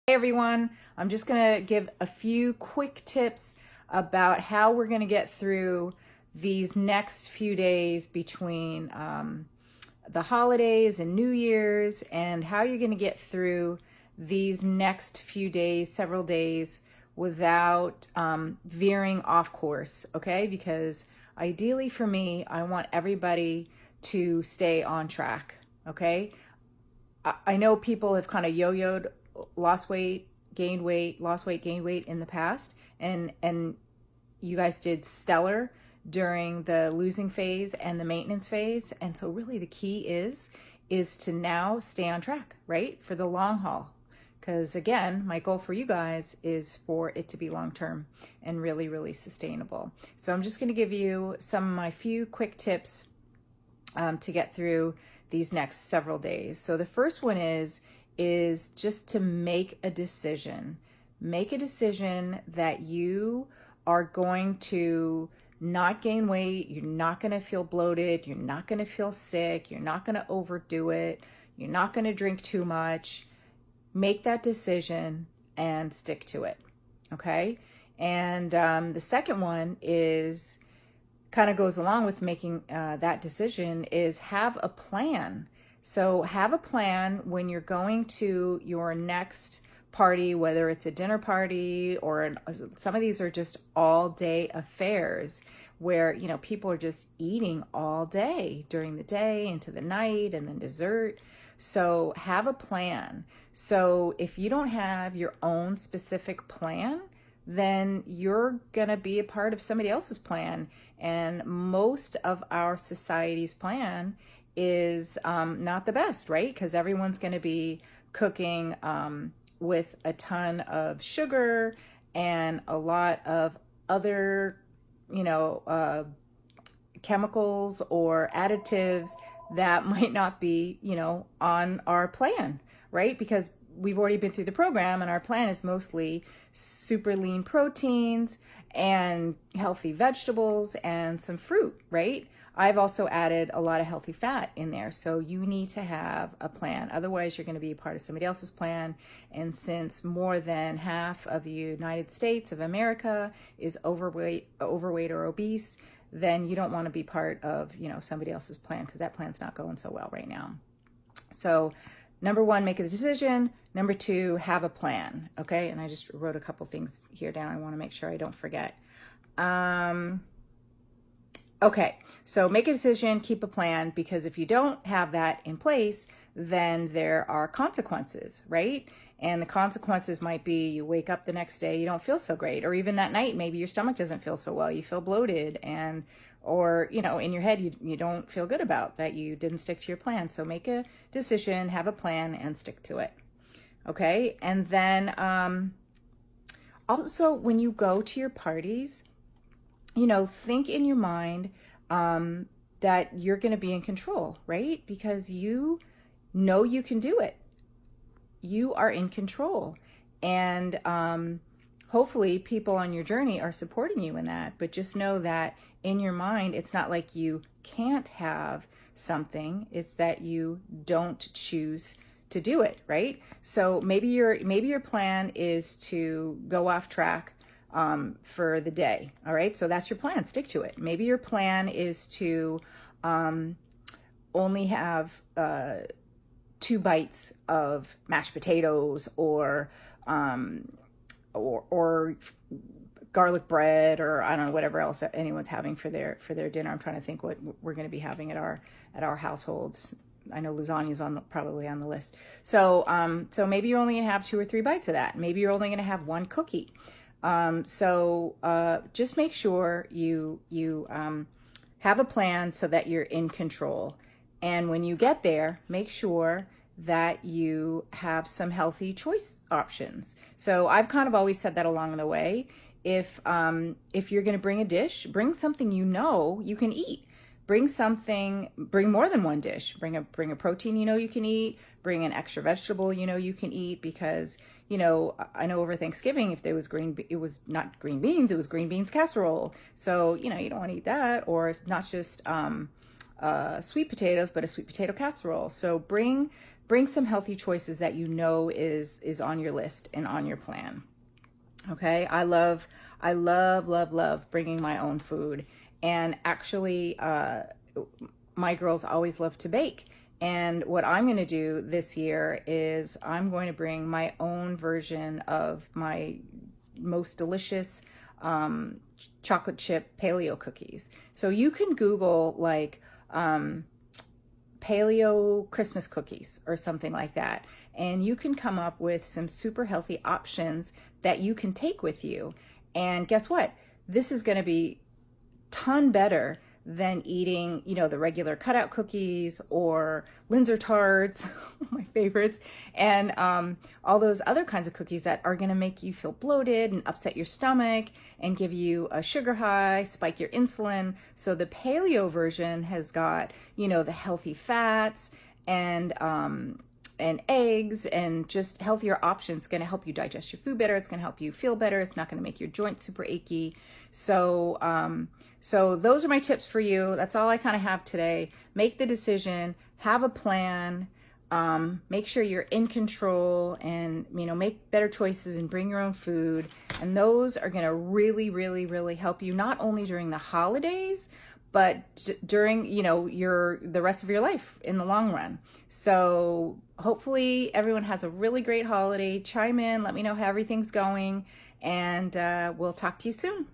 Hey everyone, I'm just going to give a few quick tips about how we're going to get through these next few days between the holidays and New Year's, and how you're going to get through these next few days, several days, without veering off course, okay? Because ideally for me, I want everybody to stay on track, okay? I know people have kind of yo-yoed, lost weight, gained weight, lost weight, gained weight in the past, and you guys did stellar during the losing phase and the maintenance phase. And so really the key is to now stay on track, right? For the long haul. Because again, my goal for you guys is for it to be long-term and really, really sustainable. So I'm just going to give you some of my few quick tips to get through these next several days. So the first one is just to make a decision. Make a decision that you are going to not gain weight, you're not going to feel bloated, you're not going to feel sick, you're not going to overdo it, you're not going to drink too much. Make that decision and stick to it, okay? And the second one is kind of goes along with making that decision, is have a plan. So have a plan when you're going to your next party, whether it's a dinner party or some of these are just all day affairs where, you know, people are just eating all day during the day into the night and then dessert. So have a plan. So if you don't have your own specific plan, then you're going to be a part of somebody else's plan. And most of our society's plan is not the best, right? Because everyone's going to be cooking with a ton of sugar and a lot of other, chemicals or additives that might not be, on our plan, right? Because we've already been through the program and our plan is mostly super lean proteins and healthy vegetables and some fruit, right? I've also added a lot of healthy fat in there. So you need to have a plan. Otherwise, you're going to be a part of somebody else's plan. And since more than half of the United States of America is overweight or obese, then you don't want to be part of, somebody else's plan, because that plan's not going so well right now. So number one, make a decision. Number two, have a plan. Okay. And I just wrote a couple things here down. I want to make sure I don't forget. Okay, so make a decision, keep a plan, because if you don't have that in place, then there are consequences, right? And the consequences might be you wake up the next day, you don't feel so great, or even that night, maybe your stomach doesn't feel so well, you feel bloated, or in your head, you don't feel good about that you didn't stick to your plan. So make a decision, have a plan, and stick to it. Okay, and then also when you go to your parties, think in your mind that you're going to be in control, right? Because you know you can do it. You are in control. And hopefully people on your journey are supporting you in that. But just know that in your mind, it's not like you can't have something. It's that you don't choose to do it, right? So maybe your plan is to go off track for the day. All right. So that's your plan. Stick to it. Maybe your plan is to only have 2 bites of mashed potatoes or garlic bread, or I don't know, whatever else anyone's having for their dinner. I'm trying to think what we're going to be having at our households. I know lasagna's probably on the list. So maybe you're only going to have 2 or 3 bites of that. Maybe you're only going to have 1 cookie. So just make sure you have a plan so that you're in control. And when you get there, make sure that you have some healthy choice options. So I've kind of always said that along the way. If you're going to bring a dish, bring something you can eat. Bring more than 1 dish. Bring a protein you can eat. Bring an extra vegetable you can eat, because I know over Thanksgiving, if there was it was not green beans, it was green beans casserole. So, you don't want to eat that. Or if not just sweet potatoes, but a sweet potato casserole. So bring bring some healthy choices that you know is on your list and on your plan. Okay, I love, love bringing my own food. And actually, my girls always love to bake. And what I'm going to do this year is I'm going to bring my own version of my most delicious chocolate chip paleo cookies. So you can Google like paleo Christmas cookies or something like that, and you can come up with some super healthy options that you can take with you. And guess what? This is going to be ton better than eating, you know, the regular cutout cookies or Linzer tarts, my favorites, and all those other kinds of cookies that are going to make you feel bloated and upset your stomach and give you a sugar high, spike your insulin. So the paleo version has got, you know, the healthy fats and eggs and just healthier options. Going to help you digest your food better. It's going to help you feel better. It's not going to make your joints super achy. So so those are my tips for you. That's all I kind of have today. Make the decision, have a plan, make sure you're in control, and, you know, make better choices and bring your own food. And those are going to really, really, really help you, not only during the holidays, but during, you know, the rest of your life in the long run. So hopefully everyone has a really great holiday. Chime in, let me know how everything's going, and we'll talk to you soon.